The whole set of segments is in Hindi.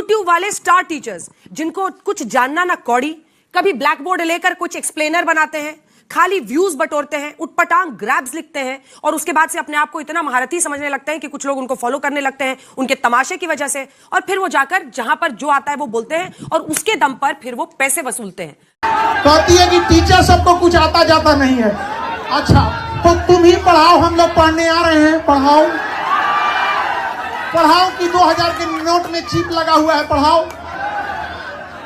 YouTube वाले स्टार टीचर्स जिनको कुछ जानना ना कौड़ी, कभी ब्लैक बोर्ड लेकर कुछ एक्सप्लेनर बनाते हैं, खाली व्यूज बटोरते हैं, उटपटांग ग्रैब्स लिखते हैं और उसके बाद से अपने आप को इतना महारथी समझने लगते हैं कि कुछ लोग उनको फॉलो करने लगते हैं उनके तमाशे की वजह से, और फिर वो जाकर जहां पर जो आता है वो बोलते हैं और उसके दम पर फिर वो पैसे वसूलते हैं। कहती है कि टीचर सबको कुछ आता जाता नहीं है। अच्छा तो तुम ही पढ़ाओ, हम लोग पढ़ने आ रहे हैं। पढ़ाओ पढ़ाओ कि 2000 के नोट में चिप लगा हुआ है। पढ़ाओ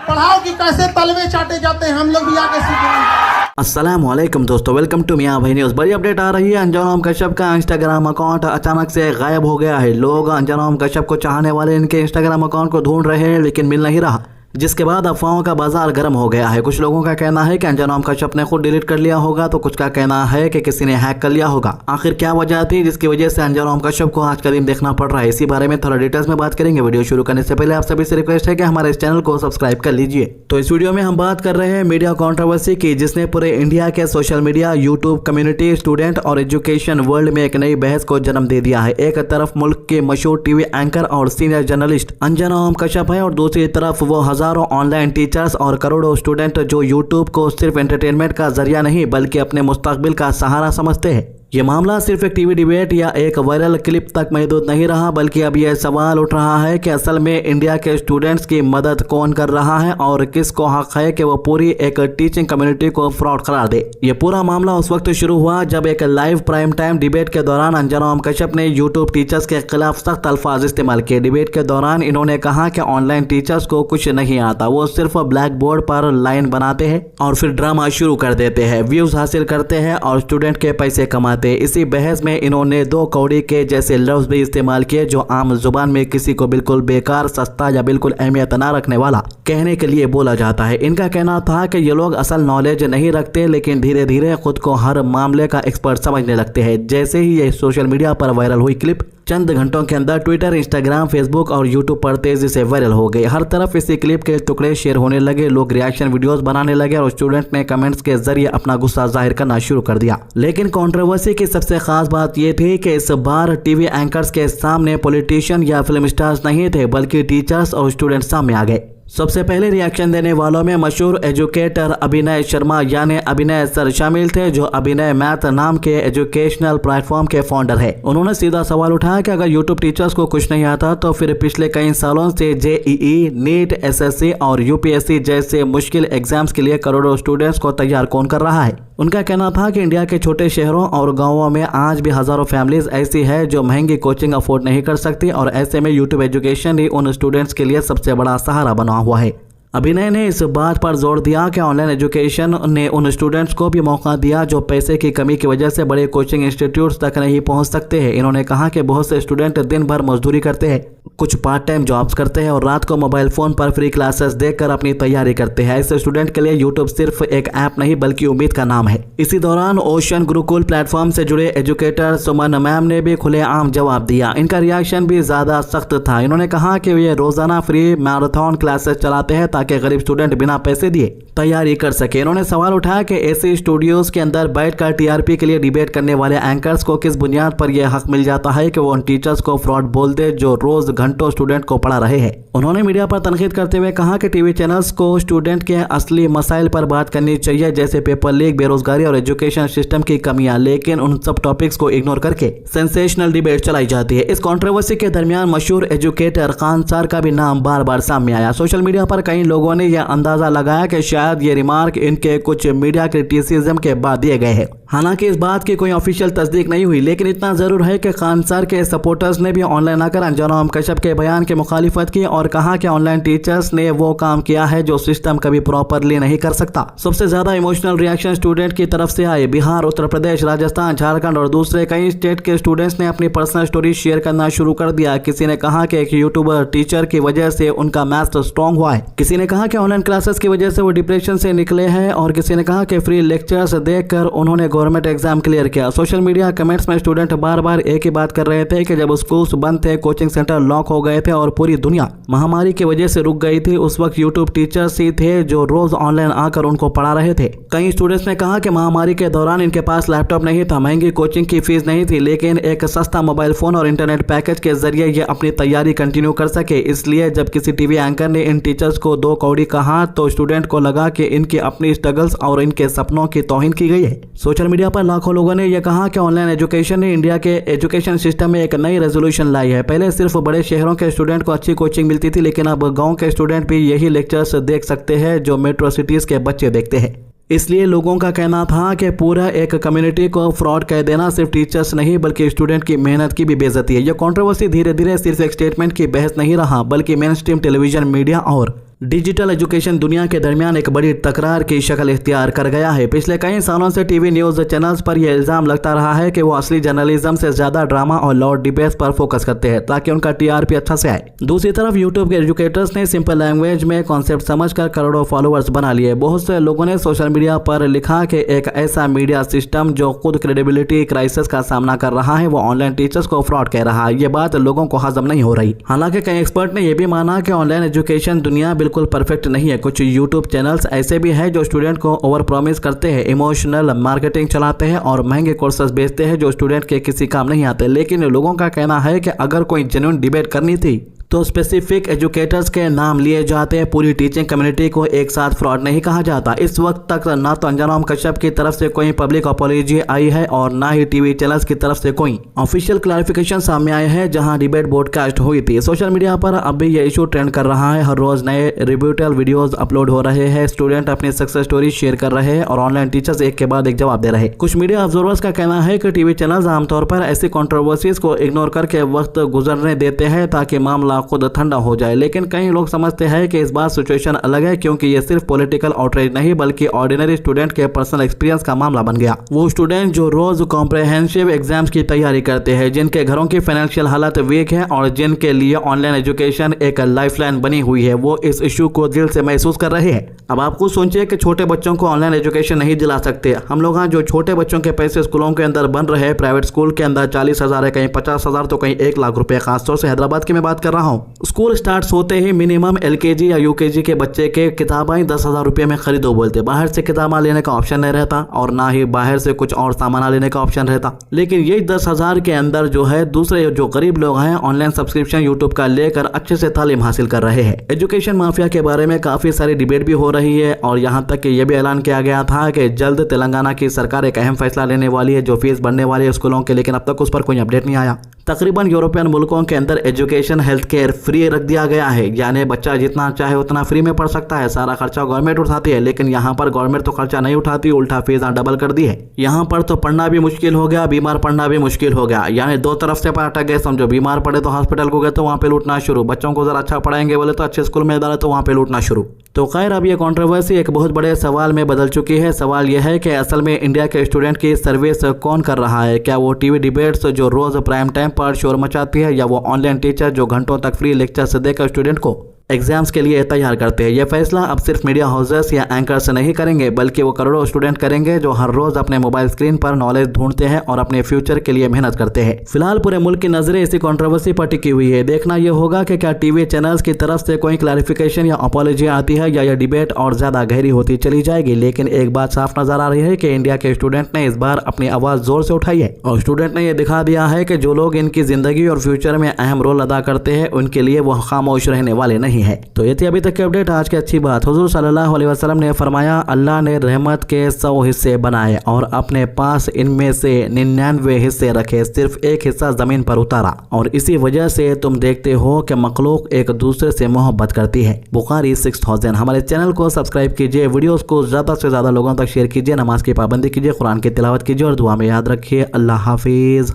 पढ़ाओ कि कैसे तलवे चाटे जाते हैं, हम लोग भी आके सीखेंगे। अस्सलामुअलैकुम दोस्तों, वेलकम टू मियां भाई न्यूज़। बड़ी अपडेट आ रही है। अंजनोम कश्यप का इंस्टाग्राम अकाउंट अचानक से गायब हो गया है। लोग अंजनोम कश्यप को चाहने वाले इनके इंस्टाग्राम अकाउंट को ढूंढ रहे हैं लेकिन मिल नहीं रहा, जिसके बाद अफवाहों का बाजार गर्म हो गया है। कुछ लोगों का कहना है कि अंजनोम कश्यप ने खुद डिलीट कर लिया होगा, तो कुछ का कहना है कि किसी ने हैक कर लिया होगा। आखिर क्या वजह थी जिसकी वजह से अंजनोम कश्यप को आज करीम देखना पड़ रहा है, इसी बारे में थोड़ा डिटेल्स में बात करेंगे। वीडियो शुरू करने से पहले आप सभी से रिक्वेस्ट है कि हमारे इस चैनल को सब्सक्राइब कर लीजिए। तो इस वीडियो में हम बात कर रहे हैं मीडिया कंट्रोवर्सी की, जिसने पूरे इंडिया के social media, YouTube community, student और एजुकेशन वर्ल्ड में एक नई बहस को जन्म दे दिया है। एक तरफ मुल्क के मशहूर टीवी एंकर और सीनियर जर्नलिस्ट अंजनोम कश्यप है और दूसरी तरफ वो हजारों ऑनलाइन टीचर्स और करोड़ों स्टूडेंट जो यूट्यूब को सिर्फ एंटरटेनमेंट का जरिया नहीं बल्कि अपने मुस्तकबिल का सहारा समझते हैं। ये मामला सिर्फ एक टीवी डिबेट या एक वायरल क्लिप तक महदूद नहीं रहा, बल्कि अब यह सवाल उठ रहा है कि असल में इंडिया के स्टूडेंट्स की मदद कौन कर रहा है और किसको हक है कि वो पूरी एक टीचिंग कम्युनिटी को फ्रॉड करार दे। ये पूरा मामला उस वक्त शुरू हुआ जब एक लाइव प्राइम टाइम डिबेट के दौरान अंजनोम कश्यप ने यूट्यूब टीचर्स के खिलाफ सख्त अल्फाज इस्तेमाल किए। डिबेट के दौरान इन्होंने कहा कि ऑनलाइन टीचर्स को कुछ नहीं आता, वो सिर्फ ब्लैक बोर्ड पर लाइन बनाते हैं और फिर ड्रामा शुरू कर देते हैं, व्यूज हासिल करते हैं और स्टूडेंट के पैसे कमाते। इसी बहस में इन्होंने दो कौड़ी के जैसे लफ्ज भी इस्तेमाल किए जो आम जुबान में किसी को बिल्कुल बेकार, सस्ता या बिल्कुल अहमियत ना रखने वाला कहने के लिए बोला जाता है। इनका कहना था कि ये लोग असल नॉलेज नहीं रखते लेकिन धीरे धीरे खुद को हर मामले का एक्सपर्ट समझने लगते हैं। जैसे ही ये सोशल मीडिया पर वायरल हुई क्लिप चंद घंटों के अंदर ट्विटर, इंस्टाग्राम, फेसबुक और यूट्यूब पर तेजी से वायरल हो गई। हर तरफ इसी क्लिप के टुकड़े शेयर होने लगे, लोग रिएक्शन वीडियोस बनाने लगे और स्टूडेंट ने कमेंट्स के जरिए अपना गुस्सा जाहिर करना शुरू कर दिया। लेकिन कंट्रोवर्सी की सबसे खास बात यह थी कि इस बार टीवी एंकर्स के सामने पॉलिटिशियन या फिल्म स्टार्स नहीं थे बल्कि टीचर्स और स्टूडेंट सामने आ गए। सबसे पहले रिएक्शन देने वालों में मशहूर एजुकेटर अभिनय शर्मा यानी अभिनय सर शामिल थे, जो अभिनय मैथ नाम के एजुकेशनल प्लेटफॉर्म के फाउंडर है। उन्होंने सीधा सवाल उठाया कि अगर यूट्यूब टीचर्स को कुछ नहीं आता तो फिर पिछले कई सालों से जेईई, नीट, एसएससी और यूपीएससी जैसे मुश्किल एग्जाम्स के लिए करोड़ों स्टूडेंट्स को तैयार कौन कर रहा है। उनका कहना था कि इंडिया के छोटे शहरों और गांवों में आज भी हजारों फैमिलीज ऐसी है जो महंगी कोचिंग अफोर्ड नहीं कर सकती और ऐसे में यूट्यूब एजुकेशन ही उन स्टूडेंट्स के लिए सबसे बड़ा सहारा बना हुआ है। अभिनय ने इस बात पर जोर दिया कि ऑनलाइन एजुकेशन ने उन स्टूडेंट्स को भी मौका दिया जो पैसे की कमी की वजह से बड़े कोचिंग इंस्टीट्यूट्स तक नहीं पहुंच सकते हैं। इन्होंने कहा कि बहुत से स्टूडेंट दिन भर मजदूरी करते हैं, कुछ पार्ट टाइम जॉब्स करते हैं और रात को मोबाइल फोन पर फ्री क्लासेस देखकर अपनी तैयारी करते हैं। ऐसे स्टूडेंट के लिए यूट्यूब सिर्फ एक ऐप नहीं बल्कि उम्मीद का नाम है। इसी दौरान ओशन गुरुकुल प्लेटफॉर्म से जुड़े एजुकेटर सुमन मैम ने भी खुलेआम जवाब दिया। इनका रिएक्शन भी ज्यादा सख्त था। इन्होंने कहा कि वे रोजाना फ्री मैराथन क्लासेस चलाते हैं ताकि गरीब स्टूडेंट बिना पैसे दिए तैयारी कर सके। इन्होंने सवाल उठाया कि ऐसे स्टूडियोज के अंदर बैठकर टीआरपी के लिए डिबेट करने वाले एंकर्स को किस बुनियाद पर यह हक मिल जाता है कि वो उन टीचर्स को फ्रॉड बोल दे जो रोज घंटों स्टूडेंट को पढ़ा रहे हैं। उन्होंने मीडिया पर तनकीद करते हुए कहा कि टीवी चैनल्स को स्टूडेंट के असली मसाइल पर बात करनी चाहिए, जैसे पेपर लीक, बेरोजगारी और एजुकेशन सिस्टम की कमियां, लेकिन उन सब टॉपिक्स को इग्नोर करके सेंसेशनल डिबेट चलाई जाती है। इस कंट्रोवर्सी के दरमियान मशहूर एजुकेटर खान सर का भी नाम बार बार सामने आया। सोशल मीडिया पर कई लोगों ने यह अंदाजा लगाया कि शायद ये रिमार्क इनके कुछ मीडिया क्रिटिसिज्म के बाद दिए गए हैं। हालांकि इस बात की कोई ऑफिशियल तस्दीक नहीं हुई, लेकिन इतना जरूर है कि खान सर के सपोर्टर्स ने भी ऑनलाइन आकर अंजनोम कश्यप के बयान की मुखालिफत की और कहा कि ऑनलाइन टीचर्स ने वो काम किया है जो सिस्टम कभी प्रॉपरली नहीं कर सकता। सबसे ज्यादा इमोशनल रिएक्शन स्टूडेंट की तरफ से आए। बिहार, उत्तर प्रदेश, राजस्थान, झारखंड और दूसरे कई स्टेट के स्टूडेंट्स ने अपनी पर्सनल स्टोरी शेयर करना शुरू कर दिया। किसी ने कहा कि एक यूट्यूबर टीचर की वजह से उनका मैथ्स स्ट्रॉन्ग हुआ है, किसी ने कहा कि ऑनलाइन क्लासेस की वजह से वो डिप्रेशन से निकले हैं और किसी ने कहा कि फ्री लेक्चर्स देखकर उन्होंने गवर्नमेंट एग्जाम क्लियर किया। सोशल मीडिया कमेंट्स में स्टूडेंट बार बार एक ही बात कर रहे थे कि जब स्कूल्स बंद थे, कोचिंग सेंटर ब्लॉक हो गए थे और पूरी दुनिया महामारी की वजह से रुक गई थी। उस वक्त यूट्यूब टीचर्स ही थे जो रोज ऑनलाइन आकर उनको पढ़ा रहे थे। कई स्टूडेंट्स ने कहा कि महामारी के दौरान इनके पास लैपटॉप नहीं था, महंगी कोचिंग की फीस नहीं थी, लेकिन एक सस्ता मोबाइल फोन और इंटरनेट पैकेज के जरिए ये अपनी तैयारी कंटिन्यू कर सके। इसलिए जब किसी टीवी एंकर ने इन टीचर्स को 2 कौड़ी कहा तो स्टूडेंट को लगा कि इनकी अपनी स्ट्रगल्स और इनके सपनों की तौहीन की गई है। सोशल मीडिया पर लाखों लोगों ने यह कहा कि ऑनलाइन एजुकेशन ने इंडिया के एजुकेशन सिस्टम में एक नई रेजोल्यूशन लाई है। पहले सिर्फ बड़े शहरों के स्टूडेंट को अच्छी कोचिंग मिलती थी, लेकिन अब गाँव के स्टूडेंट भी यही लेक्चर्स देख सकते हैं जो मेट्रो सिटीज के बच्चे देखते हैं। इसलिए लोगों का कहना था कि पूरा एक कम्युनिटी को फ्रॉड कह देना सिर्फ टीचर्स नहीं बल्कि स्टूडेंट की मेहनत की भी बेइज्जती है। यह कंट्रोवर्सी धीरे धीरे सिर्फ एक स्टेटमेंट की बहस नहीं रहा बल्कि मेन स्ट्रीम टेलीविजन, मीडिया और डिजिटल एजुकेशन दुनिया के दरमियान एक बड़ी तकरार की शक्ल इख्तियार कर गया है। पिछले कई सालों से टीवी न्यूज चैनल्स पर यह इल्जाम लगता रहा है कि वो असली जर्नलिज्म से ज्यादा ड्रामा और लॉर्ड डिबेट्स पर फोकस करते हैं ताकि उनका टीआरपी अच्छा से आए। दूसरी तरफ यूट्यूब के एजुकेटर्स ने सिंपल लैंग्वेज में कॉन्सेप्ट समझकर करोड़ों फॉलोअर्स बना लिए। बहुत से लोगों ने सोशल मीडिया पर लिखा कि एक ऐसा मीडिया सिस्टम जो खुद क्रेडिबिलिटी क्राइसिस का सामना कर रहा है वो ऑनलाइन टीचर्स को फ्रॉड कह रहा है। ये बात लोगों को हजम नहीं हो रही। हालांकि कई एक्सपर्ट ने यह भी माना कि ऑनलाइन एजुकेशन दुनिया बिल्कुल परफेक्ट नहीं है। कुछ यूट्यूब चैनल्स ऐसे भी हैं जो स्टूडेंट को ओवर प्रॉमिस करते हैं, इमोशनल मार्केटिंग चलाते हैं और महंगे कोर्सेज बेचते हैं जो स्टूडेंट के किसी काम नहीं आते। लेकिन लोगों का कहना है कि अगर कोई जेन्युइन डिबेट करनी थी तो स्पेसिफिक एजुकेटर्स के नाम लिए जाते हैं। पूरी टीचिंग कम्युनिटी को एक साथ फ्रॉड नहीं कहा जाता। इस वक्त तक ना तो अंजनोम कश्यप की तरफ से कोई पब्लिक अपॉलॉजी आई है और ना ही टीवी चैनल्स की तरफ से कोई ऑफिशियल क्लैरिफिकेशन सामने आए हैं जहां डिबेट ब्रॉडकास्ट हुई थी। सोशल मीडिया पर अब भी यह इशू ट्रेंड कर रहा है। हर रोज नए रिब्यूटल वीडियोस अपलोड हो रहे हैं, स्टूडेंट अपनी सक्सेस स्टोरी शेयर कर रहे हैं और ऑनलाइन टीचर्स एक के बाद एक जवाब दे रहे हैं। कुछ मीडिया ऑब्जर्वर्स का कहना है कि टीवी चैनल्स आमतौर पर ऐसी कंट्रोवर्सीज को इग्नोर करके वक्त गुजरने देते हैं ताकि मामला खुद ठंडा हो जाए। लेकिन कई लोग समझते हैं कि इस बार सिचुएशन अलग है क्योंकि ये सिर्फ पॉलिटिकल आउटरीच नहीं बल्कि ऑर्डिनरी स्टूडेंट के पर्सनल एक्सपीरियंस का मामला बन गया। वो स्टूडेंट जो रोज कॉम्प्रहेंसिव एग्जाम्स की तैयारी करते हैं, जिनके घरों की फाइनेंशियल हालत वीक है और जिनके लिए ऑनलाइन एजुकेशन एक लाइफलाइन बनी हुई है, वो इस इशू को दिल से महसूस कर रहे हैं। अब आप खुद सोचिए कि छोटे बच्चों को ऑनलाइन एजुकेशन नहीं दिला सकते। हम लोग जो छोटे बच्चों के पैसे स्कूलों के अंदर बन रहे हैं, प्राइवेट स्कूल के अंदर 40,000 है, कहीं 50,000 तो कहीं 1 लाख रुपए। खासतौर से हैदराबाद की मैं बात कर रहा हूँ। स्कूल स्टार्ट होते ही मिनिमम एलकेजी या यूकेजी के बच्चे के किताबें 10,000 रुपए में खरीदो बोलते। बाहर से किताबें लेने का ऑप्शन नहीं रहता और ना ही बाहर से कुछ और सामान लेने का ऑप्शन रहता। लेकिन ये 10,000 के अंदर जो है दूसरे जो गरीब लोग हैं ऑनलाइन सब्सक्रिप्शन यूट्यूब का लेकर अच्छे से तालीम हासिल कर रहे हैं। एजुकेशन माफिया के बारे में काफी सारी डिबेट भी हो रही है और यहाँ तक कि यह भी ऐलान किया गया था कि जल्द तेलंगाना की सरकार एक अहम फैसला लेने वाली है जो फीस बढ़ने वाली है स्कूलों के, लेकिन अब तक उस पर कोई अपडेट नहीं आया। तकरीबन यूरोपियन मुल्कों के अंदर एजुकेशन हेल्थ केयर फ्री रख दिया गया है, यानी बच्चा जितना चाहे उतना फ्री में पढ़ सकता है। सारा खर्चा गवर्नमेंट उठाती है, लेकिन यहाँ पर गवर्नमेंट तो खर्चा नहीं उठाती, उल्टा फीस डबल कर दी है। यहाँ पर तो पढ़ना भी मुश्किल हो गया, बीमार पढ़ना भी मुश्किल हो गया, यानी दो तरफ से अटक गए समझो। बीमार पड़े तो हॉस्पिटल को गए तो वहाँ पे लूटना शुरू, बच्चों को जरा अच्छा पढ़ाएंगे बोले तो अच्छे स्कूल में डाले तो वहाँ पे लूटना शुरू। तो खैर अब ये कंट्रोवर्सी एक बहुत बड़े सवाल में बदल चुकी है। सवाल यह है कि असल में इंडिया के स्टूडेंट की सर्विस कौन कर रहा है? क्या वो टीवी डिबेट्स जो रोज प्राइम टाइम पर शोर मचाती है, या वो ऑनलाइन टीचर जो घंटों तक फ्री लेक्चर्स देकर स्टूडेंट को एग्जाम्स के लिए तैयार करते हैं? यह फैसला अब सिर्फ मीडिया हाउसेस या एंकर्स नहीं करेंगे बल्कि वो करोड़ों स्टूडेंट करेंगे जो हर रोज अपने मोबाइल स्क्रीन पर नॉलेज ढूंढते हैं और अपने फ्यूचर के लिए मेहनत करते हैं। फिलहाल पूरे मुल्क की नजरें इसी कंट्रोवर्सी पर टिकी हुई है। देखना यह होगा कि क्या टीवी चैनल्स की तरफ से कोई क्लैरिफिकेशन या अपॉलॉजी आती है या यह डिबेट और ज्यादा गहरी होती चली जाएगी। लेकिन एक बात साफ नजर आ रही है कि इंडिया के स्टूडेंट ने इस बार अपनी आवाज जोर से उठाई है और स्टूडेंट ने यह दिखा दिया है कि जो लोग इनकी जिंदगी और फ्यूचर में अहम रोल अदा करते हैं उनके लिए वो खामोश रहने वाले नहीं है। तो ये थी अभी तक की अपडेट। आज की अच्छी बात, हुजूर सल्लल्लाहु अलैहि वसल्लम ने फरमाया, अल्लाह ने रहमत के 100 हिस्से बनाए और अपने पास इनमें से 99 हिस्से रखे, सिर्फ एक हिस्सा जमीन पर उतारा और इसी वजह से तुम देखते हो कि मखलूक एक दूसरे से मोहब्बत करती है। बुखारी 6000। हमारे चैनल को सब्सक्राइब कीजिए, वीडियोस को ज्यादा से ज्यादा लोगों तक शेयर कीजिए, नमाज की पाबंदी कीजिए, कुरान की तिलावत कीजिए और दुआ में याद रखिए। अल्लाह हाफिज।